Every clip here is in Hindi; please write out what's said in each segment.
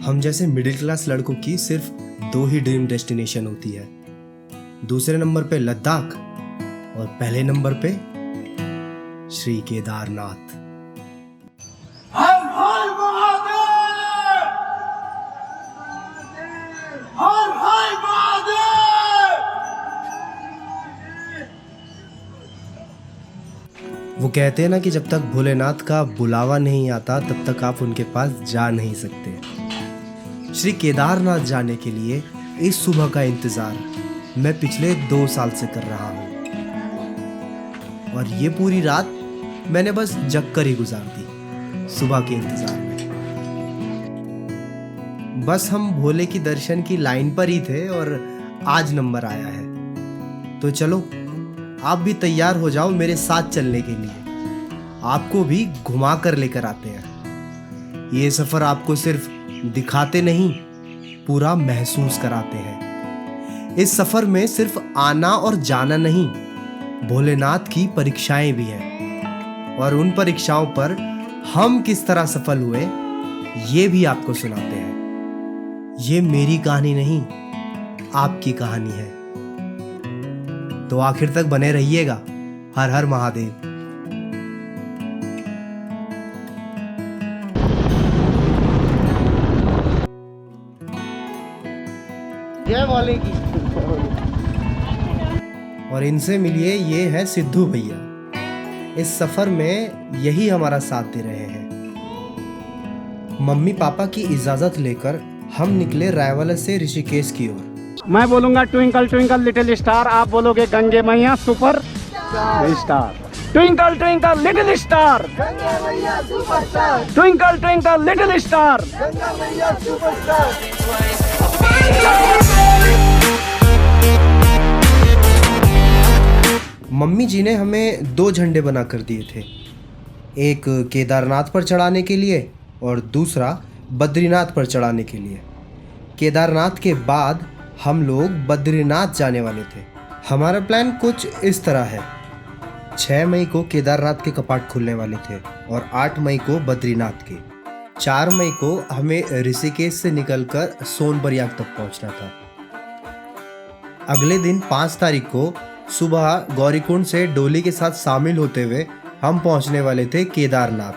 हम जैसे मिडिल क्लास लड़कों की सिर्फ दो ही ड्रीम डेस्टिनेशन होती है। दूसरे नंबर पे लद्दाख और पहले नंबर पे श्री केदारनाथ। हर हर महादेव, हर हर महादेव। वो कहते हैं ना कि जब तक भोलेनाथ का बुलावा नहीं आता तब तक आप उनके पास जा नहीं सकते। श्री केदारनाथ जाने के लिए इस सुबह का इंतजार मैं पिछले 2 साल से कर रहा हूँ और ये पूरी रात मैंने बस जग कर ही गुजार दी सुबह के इंतजार में। बस हम भोले की दर्शन की लाइन पर ही थे और आज नंबर आया है। तो चलो आप भी तैयार हो जाओ मेरे साथ चलने के लिए। आपको भी घुमा कर लेकर आते हैं। ये सफर आपको सिर्फ दिखाते नहीं, पूरा महसूस कराते हैं। इस सफर में सिर्फ आना और जाना नहीं, भोलेनाथ की परीक्षाएं भी हैं और उन परीक्षाओं पर हम किस तरह सफल हुए ये भी आपको सुनाते हैं। ये मेरी कहानी नहीं, आपकी कहानी है। तो आखिर तक बने रहिएगा। हर हर महादेव। जय भोले की। और इनसे मिलिए, ये है सिद्धू भैया। इस सफर में यही हमारा साथ दे रहे हैं। मम्मी पापा की इजाजत लेकर हम निकले रायवाला से ऋषिकेश की ओर। मैं बोलूंगा ट्विंकल ट्विंकल लिटिल स्टार, आप बोलोगे गंगे मैया super star. Twinkle twinkle little star, twinkle twinkle little star. Mummy ji ने हमें 2 झंडे बना कर दिए थे, एक केदारनाथ पर चढ़ाने के लिए और दूसरा बद्रीनाथ पर चढ़ाने के लिए। केदारनाथ के बाद हम लोग बद्रीनाथ जाने वाले थे। हमारा प्लान कुछ इस तरह है। 6 मई को केदारनाथ के कपाट खुलने वाले थे और 8 मई को बद्रीनाथ के। 4 मई को हमें ऋषिकेश से निकलकर सोनप्रयाग तक पहुंचना था। अगले दिन 5 तारीख को सुबह गौरीकुंड से डोली के साथ शामिल होते हुए हम पहुंचने वाले थे केदारनाथ।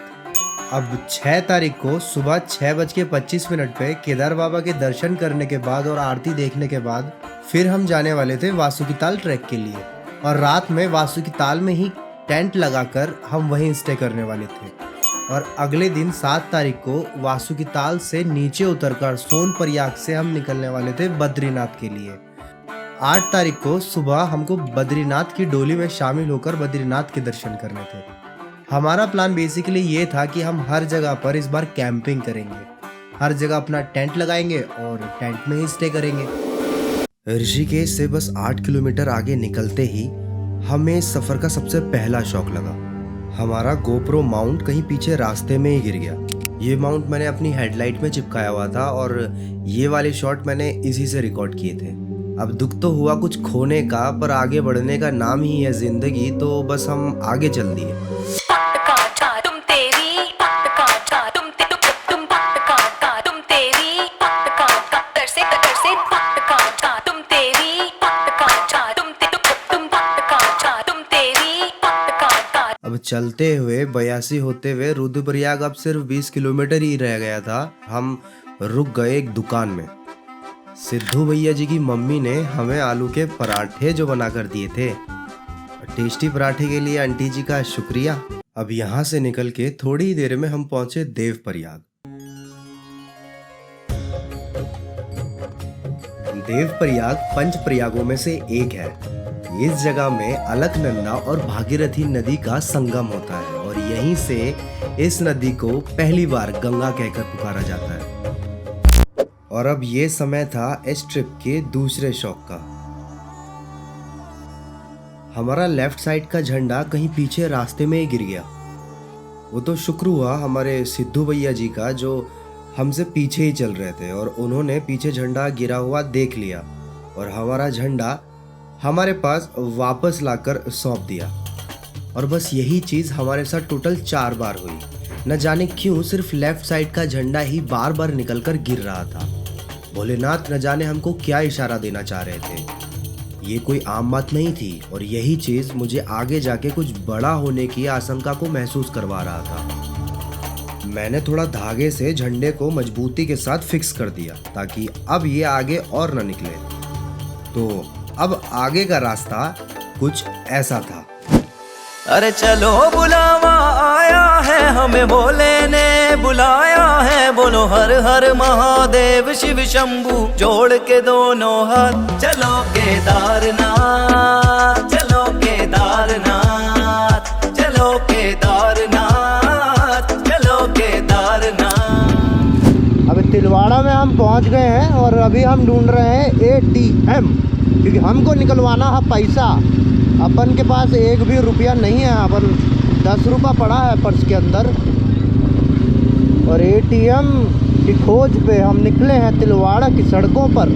अब 6 तारीख को सुबह 6:25 पे केदार बाबा के दर्शन करने के बाद और आरती देखने के बाद फिर हम जाने वाले थे वासुकीताल ट्रैक के लिए और रात में वासुकीताल में ही टेंट लगाकर हम वहीं स्टे करने वाले थे। और अगले दिन 7 तारीख को वासुकीताल से नीचे उतरकर सोनप्रयाग से हम निकलने वाले थे बद्रीनाथ के लिए। 8 तारीख को सुबह हमको बद्रीनाथ की डोली में शामिल होकर बद्रीनाथ के दर्शन करने थे। हमारा प्लान बेसिकली ये था कि हम हर जगह पर इस बार कैंपिंग करेंगे, हर जगह अपना टेंट लगाएंगे और टेंट में ही स्टे करेंगे। ऋषिकेश से बस 8 किलोमीटर आगे निकलते ही हमें सफर का सबसे पहला शौक लगा। हमारा गोप्रो माउंट कहीं पीछे रास्ते में ही गिर गया। ये माउंट मैंने अपनी हेडलाइट में चिपकाया हुआ था और ये वाले शॉट मैंने इसी से रिकॉर्ड किए थे। अब दुख तो हुआ कुछ खोने का, पर आगे बढ़ने का नाम ही है जिंदगी, तो बस हम आगे चल दिए। अब चलते हुए 82 होते हुए रुद्रप्रयाग अब सिर्फ 20 किलोमीटर ही रह गया था। हम रुक गए एक दुकान में। सिद्धू भैया जी की मम्मी ने हमें आलू के पराठे जो बना कर दिए थे। टेस्टी पराठे के लिए आंटी जी का शुक्रिया। अब यहाँ से निकल के थोड़ी ही देर में हम पहुंचे देवप्रयाग। देवप्रयाग पंच प्रयागों में से एक है। इस जगह में अलकनंदा और भागीरथी नदी का संगम होता है और यहीं से इस नदी को पहली बार गंगा कहकर पुकारा जाता है। और अब ये समय था इस ट्रिप के दूसरे शौक का। हमारा लेफ्ट साइड का झंडा कहीं पीछे रास्ते में ही गिर गया। वो तो शुक्र हुआ हमारे सिद्धू भैया जी का, जो हमसे पीछे ही चल रहे थे और उन्होंने पीछे झंडा गिरा हुआ देख लिया और हमारा झंडा हमारे पास वापस लाकर सौंप दिया। और बस यही चीज़ हमारे साथ टोटल 4 बार हुई। न जाने क्यों सिर्फ लेफ्ट साइड का झंडा ही बार बार निकलकर गिर रहा था। भोलेनाथ न जाने हमको क्या इशारा देना चाह रहे थे। ये कोई आम बात नहीं थी और यही चीज मुझे आगे जाके कुछ बड़ा होने की आशंका को महसूस करवा रहा था। मैंने थोड़ा धागे से झंडे को मजबूती के साथ फिक्स कर दिया ताकि अब ये आगे और न निकले। तो अब आगे का रास्ता कुछ ऐसा था। अरे चलो बुलावा आया है, हमें भोले ने बुलाया है। बोलो हर हर महादेव शिव शंभू, जोड़ के दोनों हाथ। चलो केदारनाथ, चलो केदारनाथ, चलो केदारनाथ, चलो केदारनाथ। अब तिलवाड़ा में हम पहुंच गए हैं और अभी हम ढूंढ रहे हैं ATM, क्योंकि हमको निकलवाना है पैसा। अपन के पास एक भी रुपया नहीं है। अपन 10 रुपया पड़ा है पर्स के अंदर और ATM की खोज पे हम निकले हैं तिलवाड़ा की सड़कों पर।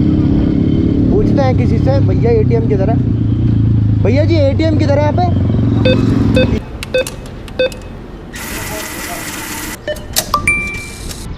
पूछते हैं किसी से, भैया ATM किधर है? भैया जी ATM किधर है यहाँ पे?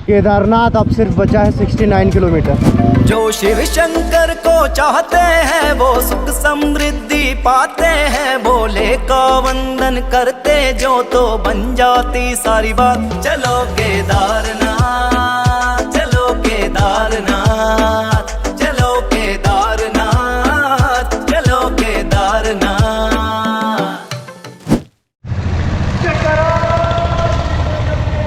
केदारनाथ अब सिर्फ बचा है 69 किलोमीटर। जो शिव शंकर को चाहते हैं वो सुख समृद्धि पाते हैं। भोले का वंदन करते जो तो बन जाती सारी बात। चलो केदारनाथ, चलो केदारनाथ, चलो केदारनाथ, चलो केदारनाथ।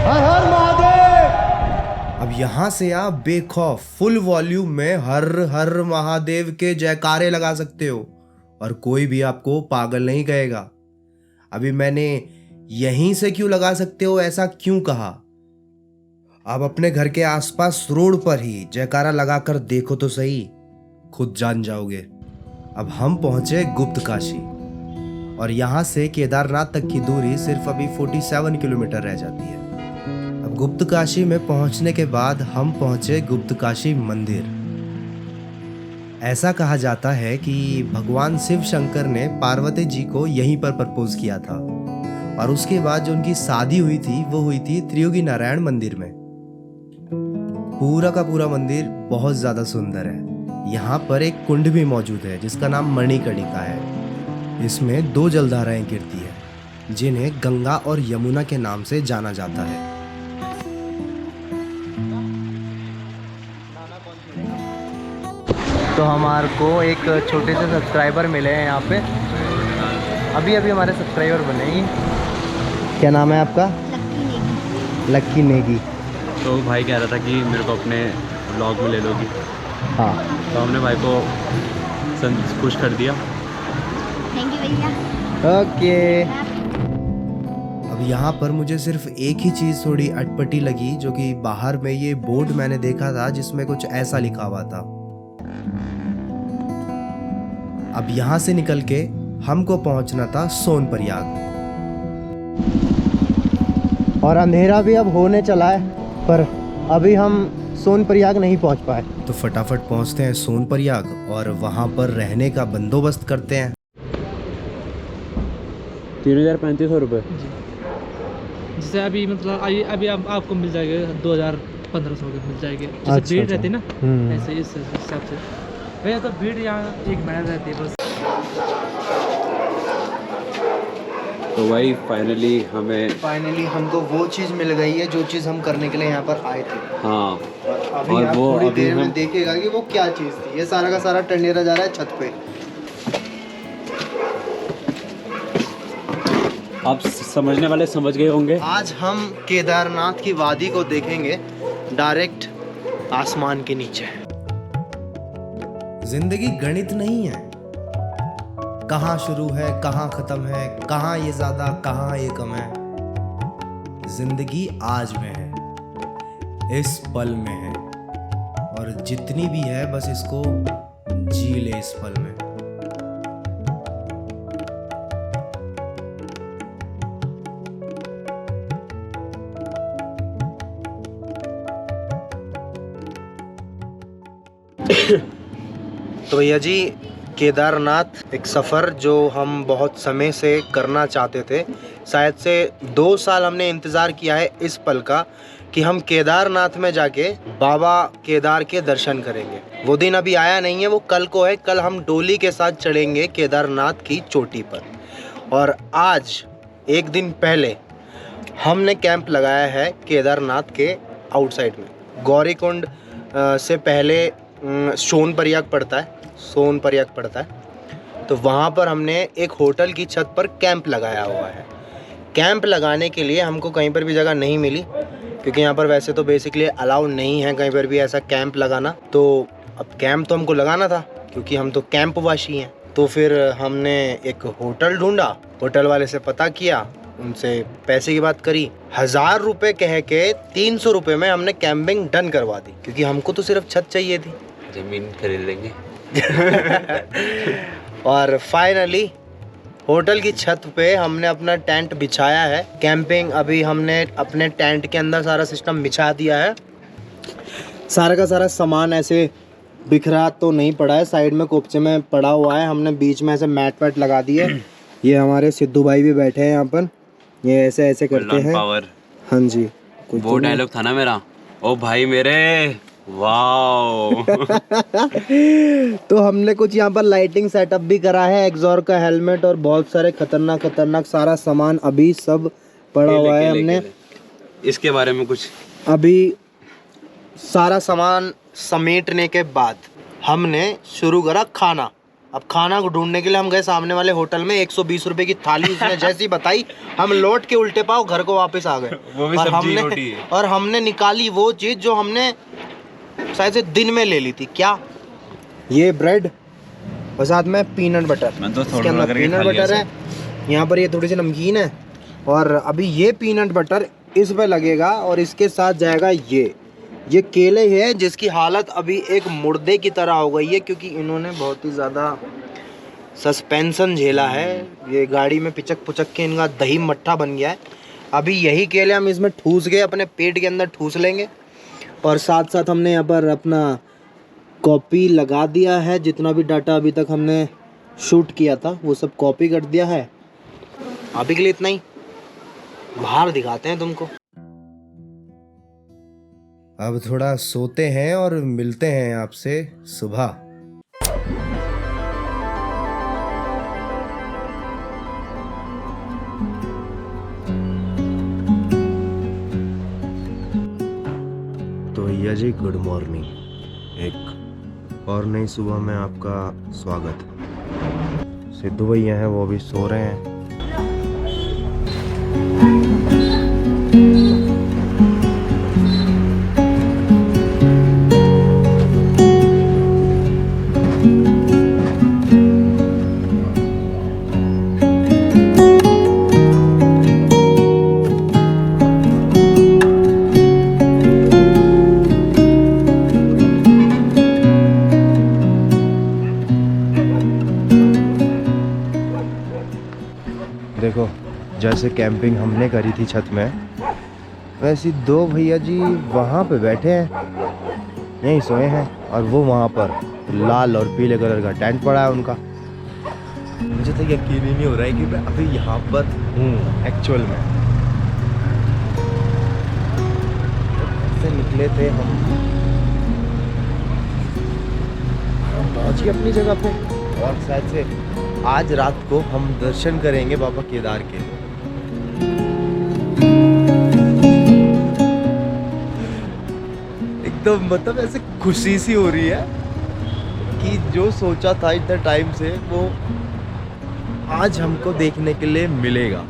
हर हर महादेव। अब यहाँ से आप बेखौफ फुल वॉल्यूम में हर हर महादेव के जयकारे लगा सकते हो और कोई भी आपको पागल नहीं कहेगा। अभी मैंने यहीं से क्यों लगा सकते हो ऐसा क्यों कहा, आप अपने घर के आसपास रोड पर ही जयकारा लगाकर देखो तो सही, खुद जान जाओगे। अब हम पहुंचे गुप्त काशी और यहाँ से केदारनाथ तक की दूरी सिर्फ अभी 47 किलोमीटर रह जाती है। अब गुप्त काशी में पहुंचने के बाद हम पहुंचे गुप्त काशी मंदिर। ऐसा कहा जाता है कि भगवान शिव शंकर ने पार्वती जी को यहीं पर प्रपोज किया था और उसके बाद जो उनकी शादी हुई थी वो हुई थी त्रियोगी नारायण मंदिर में। पूरा का पूरा मंदिर बहुत ज़्यादा सुंदर है। यहाँ पर एक कुंड भी मौजूद है जिसका नाम मणिकर्णिका है। इसमें 2 जलधाराएं गिरती है जिन्हें गंगा और यमुना के नाम से जाना जाता है। तो हमारे को एक छोटे से सब्सक्राइबर मिले हैं यहाँ पे। अभी अभी हमारे सब्सक्राइबर बने। क्या नाम है आपका? लक्की नेगी। तो भाई कह रहा था कि मेरे को अपने ब्लॉग में ले लोगी। हाँ, तो हमने भाई को खुश कर दिया। थैंक यू भैया। ओके। अब यहाँ पर मुझे सिर्फ एक ही चीज़ थोड़ी अटपटी लगी, जो कि बाहर में ये बोर्ड मैंने देखा था जिसमें कुछ ऐसा लिखा हुआ था। अब यहाँ से निकल के हमको पहुँचना था सोनप्रयाग और अंधेरा भी अब होने चला है, पर अभी हम सोनप्रयाग नहीं पहुँच पाए। तो फटाफट पहुँचते हैं सोनप्रयाग और वहाँ पर रहने का बंदोबस्त करते हैं। 3,3500 रुपये। जैसे अभी मतलब अभी आपको मिल जाएगा 2,500 के मिल जाएंगे। जैसे अच्छा, भीड़ अच्छा। रहती है ना, ऐसे इस हिसाब से भैया। तो भीड़ यहाँ 1 महीना रहती है बस। तो भाई फाइनली हमको वो चीज़ मिल गई है जो चीज़ हम करने के लिए यहाँ पर आए थे। हाँ, और अभी और आप वो थोड़ी अभी देर में हम- देखेगा कि वो क्या चीज़ थी। ये सारा का सारा टंडेरा जा रहा है छत पे। आप समझने वाले समझ गए होंगे। आज हम केदारनाथ की वादी को देखेंगे डायरेक्ट आसमान के नीचे। जिंदगी गणित नहीं है, कहाँ शुरू है कहाँ खत्म है, कहाँ ये ज्यादा कहाँ ये कम है। जिंदगी आज में है, इस पल में है और जितनी भी है बस इसको जी ले इस पल में। तो भैया जी केदारनाथ एक सफ़र जो हम बहुत समय से करना चाहते थे। शायद से 2 साल हमने इंतज़ार किया है इस पल का कि हम केदारनाथ में जाके बाबा केदार के दर्शन करेंगे। वो दिन अभी आया नहीं है, वो कल को है। कल हम डोली के साथ चढ़ेंगे केदारनाथ की चोटी पर। और आज एक दिन पहले हमने कैंप लगाया है केदारनाथ के आउटसाइड में। गौरीकुंड से पहले सोनप्रयाग पड़ता है, तो वहाँ पर हमने एक होटल की छत पर कैंप लगाया हुआ है। कैंप लगाने के लिए हमको कहीं पर भी जगह नहीं मिली, क्योंकि यहाँ पर वैसे तो बेसिकली अलाउ नहीं है कहीं पर भी ऐसा कैंप लगाना। तो अब कैंप तो हमको लगाना था, क्योंकि हम तो कैंपवासी हैं। तो फिर हमने एक होटल ढूंढा, होटल वाले से पता किया, उनसे पैसे की बात करी। 1000 रुपये कह के 300 रुपये में हमने कैंपिंग डन करवा दी, क्योंकि हमको तो सिर्फ छत चाहिए थी। ज़मीन खरीद लेंगे। और फाइनली होटल की छत पे हमने अपना टेंट बिछाया है। कैंपिंग अभी हमने अपने टेंट के अंदर सारा सिस्टम बिछा दिया है। सारा का सारा सामान ऐसे बिखरा तो नहीं पड़ा है, साइड में कोपचे में पड़ा हुआ है। हमने बीच में ऐसे मैट वैट लगा दिए। ये हमारे सिद्धू भाई भी बैठे हैं यहाँ पर, ये ऐसे ऐसे करते हैं। पावर। हाँ जी, वो डायलॉग था ना मेरा, ओ भाई मेरे, वाओ। तो हमने कुछ यहाँ पर लाइटिंग सेटअप भी करा है, एग्जॉर का हेलमेट और बहुत सारे खतरनाक सारा सामान अभी सब पड़ा हुआ है। हमने इसके बारे में कुछ अभी सारा सामान समेटने के बाद हमने शुरू करा खाना। अब खाना को ढूंढने के लिए हम गए सामने वाले होटल में। 120 रुपए की थाली उसने जैसी बताई, हम लौट के उल्टे पाव घर को वापस आ गए। वो भी सब्जी रोटी है। और हमने निकाली वो चीज़ जो हमने शायद से दिन में ले ली थी। क्या? ये ब्रेड और साथ में पीनट बटर। इसके अंदर पीनट बटर है, यहाँ पर ये थोड़ी सी नमकीन है, और अभी ये पीनट बटर इस पे लगेगा और इसके साथ जाएगा ये केले है, जिसकी हालत अभी एक मुर्दे की तरह हो गई है, क्योंकि इन्होंने बहुत ही ज़्यादा सस्पेंशन झेला है। ये गाड़ी में पिचक पुचक के इनका दही मट्ठा बन गया है। अभी यही केले हम इसमें ठूस के अपने पेट के अंदर ठूस लेंगे। और साथ साथ हमने यहाँ पर अपना कॉपी लगा दिया है। जितना भी डाटा अभी तक हमने शूट किया था वो सब कॉपी कर दिया है। अभी के लिए इतना ही, बाहर दिखाते हैं तुमको। अब थोड़ा सोते हैं और मिलते हैं आपसे सुबह। तो भैया जी गुड मॉर्निंग। एक और नई सुबह में आपका स्वागत। सिद्धू भैया हैं, वो अभी सो रहे हैं। देखो, जैसे कैंपिंग हमने करी थी छत में, वैसे 2 भैया जी वहाँ पे बैठे हैं, यहीं सोए हैं, और वो वहाँ पर लाल और पीले कलर का टेंट पड़ा है उनका। मुझे तो यकीन ही नहीं हो रहा है कि मैं अभी यहाँ पर हूँ एक्चुअल में। से निकले थे हम पहुँच गए अपनी जगह पे, और शायद से आज रात को हम दर्शन करेंगे बाबा केदार के। एकदम मतलब ऐसे खुशी सी हो रही है कि जो सोचा था इतने टाइम से वो आज हमको देखने के लिए मिलेगा।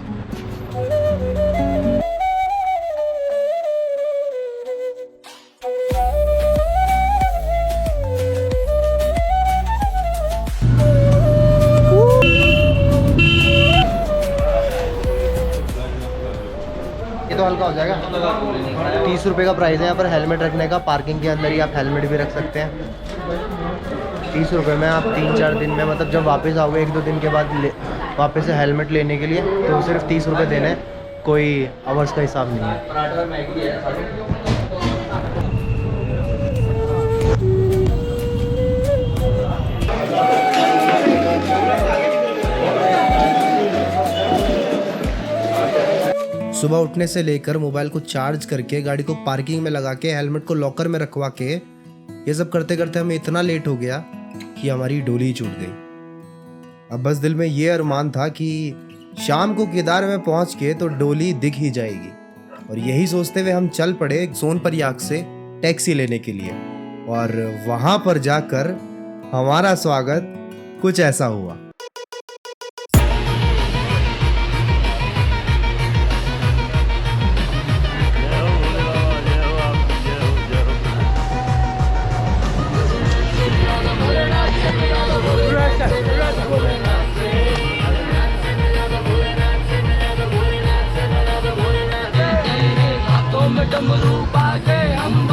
ये तो हल्का हो जाएगा। 30 रुपये का प्राइस है यहाँ पर हेलमेट रखने का। पार्किंग के अंदर ही आप हेलमेट भी रख सकते हैं। 30 रुपये में आप 3-4 दिन में, मतलब जब वापस आओगे 1-2 दिन के बाद वापस से हेलमेट लेने के लिए, तो सिर्फ 30 रुपये देने, कोई आवर्स का हिसाब नहीं है। सुबह उठने से लेकर मोबाइल को चार्ज करके, गाड़ी को पार्किंग में लगा के, हेलमेट को लॉकर में रखवा के, ये सब करते करते हमें इतना लेट हो गया कि हमारी डोली छूट गई। अब बस दिल में ये अरमान था कि शाम को केदार में पहुंच के तो डोली दिख ही जाएगी, और यही सोचते हुए हम चल पड़े सोनप्रयाग से टैक्सी लेने के लिए। और वहां पर जाकर हमारा स्वागत कुछ ऐसा हुआ।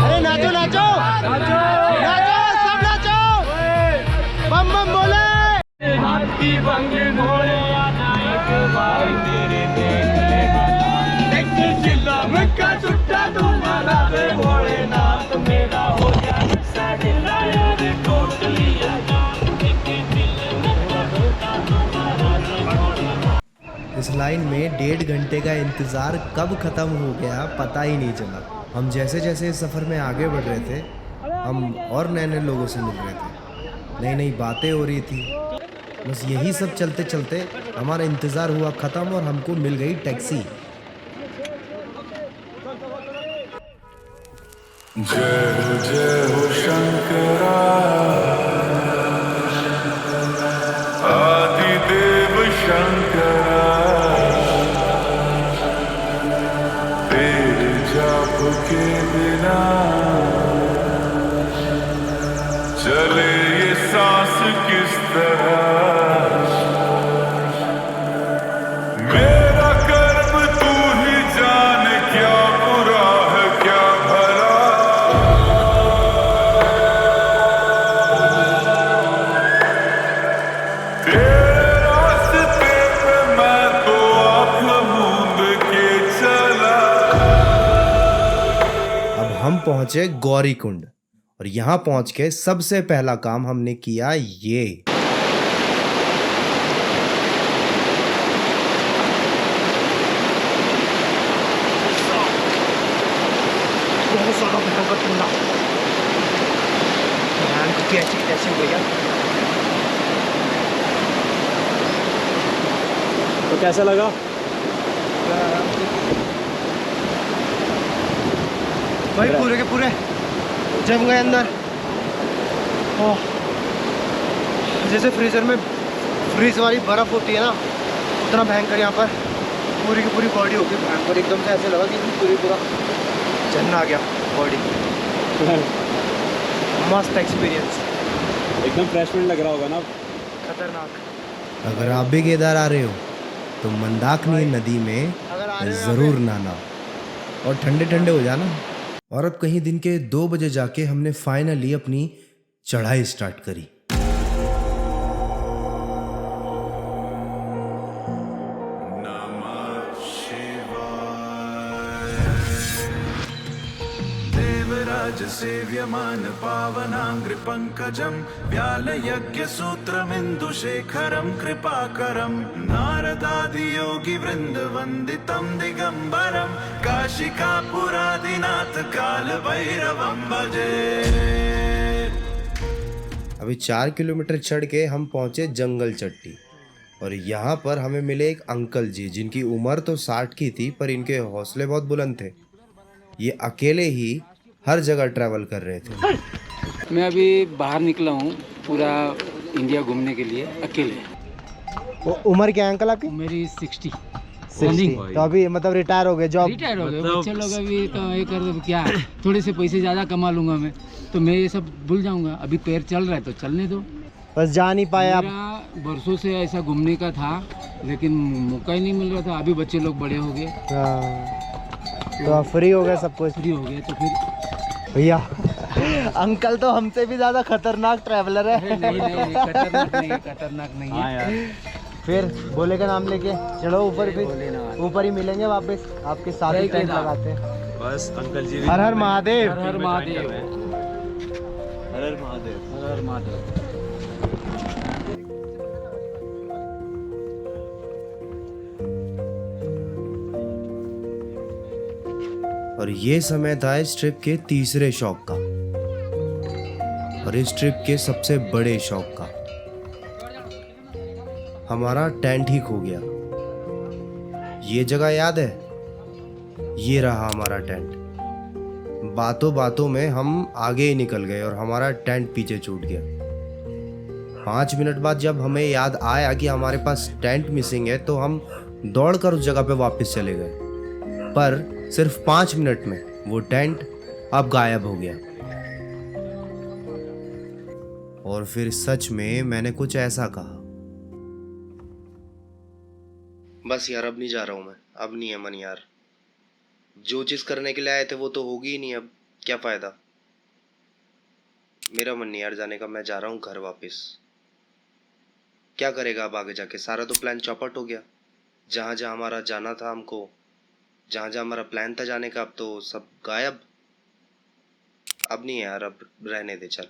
अरे नाचो नाचो नाचो नाचो, सब नाचो, बम बम बोले। इस लाइन में 1.5 घंटे का इंतज़ार कब ख़त्म हो गया पता ही नहीं चला। हम जैसे जैसे इस सफ़र में आगे बढ़ रहे थे, हम और नए नए लोगों से मिल रहे थे, नई नई बातें हो रही थी। बस यही सब चलते चलते हमारा इंतज़ार हुआ ख़त्म और हमको मिल गई टैक्सी। जय हो शंकरा, आदिदेव शंकरा, तेरे जाप के बिना चले ये सांस किस तरह। मेरा कर्म तू ही जान, क्या बुरा है क्या भला। तेरे रास्ते पे मैं तो आँख मूंद के चला। अब हम पहुँचे गौरीकुंड, और यहाँ पहुँच के सबसे पहला काम हमने किया ये। बहुत सारा भयंकर ठंडा, कैसी हो गई। तो कैसा लगा? भाई पूरे के पूरे जम गए अंदर। ओह, जैसे फ्रीजर में फ्रीज वाली बर्फ होती है ना, उतना भयंकर यहाँ पर पूरी की पूरी बॉडी होगी भयंकर। एकदम से ऐसे लगा कि पूरा जन्ना आ गया बॉडी। मस्त एक्सपीरियंस, एकदम फ्रेशमेंट लग रहा होगा ना। खतरनाक। अगर आप भी केदार आ रहे हो तो मंदाकिनी नदी में ज़रूर नहाना और ठंडे ठंडे हो जाना। और अब कहीं दिन के 2 बजे जाके हमने फाइनली अपनी चढ़ाई स्टार्ट करी। देवराज सेव्यमान पावनांग्रि पंकजं व्यालयज्ञ सूत्रमिन्दुशेखरं कृपाकरं नारदादि योगी वृंद वंदितं दिगंबरं काशिकापुरादिनाथ काल भैरवं भजे। अभी 4 किलोमीटर चढ़ के हम पहुंचे जंगल चट्टी, और यहाँ पर हमें मिले एक अंकल जी जिनकी उम्र तो 60 की थी, पर इनके हौसले बहुत बुलंद थे। ये अकेले ही हर जगह ट्रैवल कर रहे थे। मैं अभी बाहर निकला हूँ पूरा इंडिया घूमने के लिए अकेले। उम्र क्या है अंकल आपकी? मेरी 60। तो अभी मतलब रिटायर हो गए, जॉब रिटायर हो गए। बच्चे लोग अभी तो ये कर दो क्या, थोड़े से पैसे ज़्यादा कमा लूँगा मैं, तो मैं ये सब भूल जाऊँगा। अभी पैर चल रहा है तो चलने दो। बस जा नहीं पाए आप? मेरा बरसों से ऐसा घूमने का था, लेकिन मौका ही नहीं मिल रहा था। अभी बच्चे लोग बड़े हो गए, तो आप फ्री हो गए, सब कुछ फ्री हो गए, तो फिर भैया अंकल तो हमसे भी ज्यादा खतरनाक ट्रैवलर है। नहीं, खतरनाक नहीं है, खतरनाक नहीं है। यार फिर भोले का नाम लेके चलो ऊपर, फिर ऊपर ही मिलेंगे वापस, आपके साथ ही टेंट लगाते हैं। बस अंकल जी हर हर महादेव, हर हर महादेव, हर हर महादेव, हर हर महादेव। और ये समय था इस ट्रिप के तीसरे शौक का, और इस ट्रिप के सबसे बड़े शौक का। हमारा टेंट ही खो गया। ये जगह याद है? ये रहा हमारा टेंट। बातों बातों में हम आगे ही निकल गए और हमारा टेंट पीछे छूट गया। 5 मिनट बाद जब हमें याद आया कि हमारे पास टेंट मिसिंग है तो हम दौड़कर उस जगह पे वापस चले गए, पर सिर्फ 5 मिनट में वो टेंट अब गायब हो गया। और फिर सच में मैंने कुछ ऐसा कहा, बस यार अब नहीं जा रहा हूं मैं, अब नहीं है मन यार। जो चीज करने के लिए आए थे वो तो होगी ही नहीं, अब क्या फायदा। मेरा मन नहीं यार जाने का, मैं जा रहा हूँ घर वापस। क्या करेगा अब आगे जाके, सारा तो प्लान चौपट हो गया। जहाँ जहाँ हमारा जाना था हमको, जहाँ जहाँ हमारा प्लान था जाने का, अब तो सब गायब। अब नहीं है यार, अब रहने दे चल।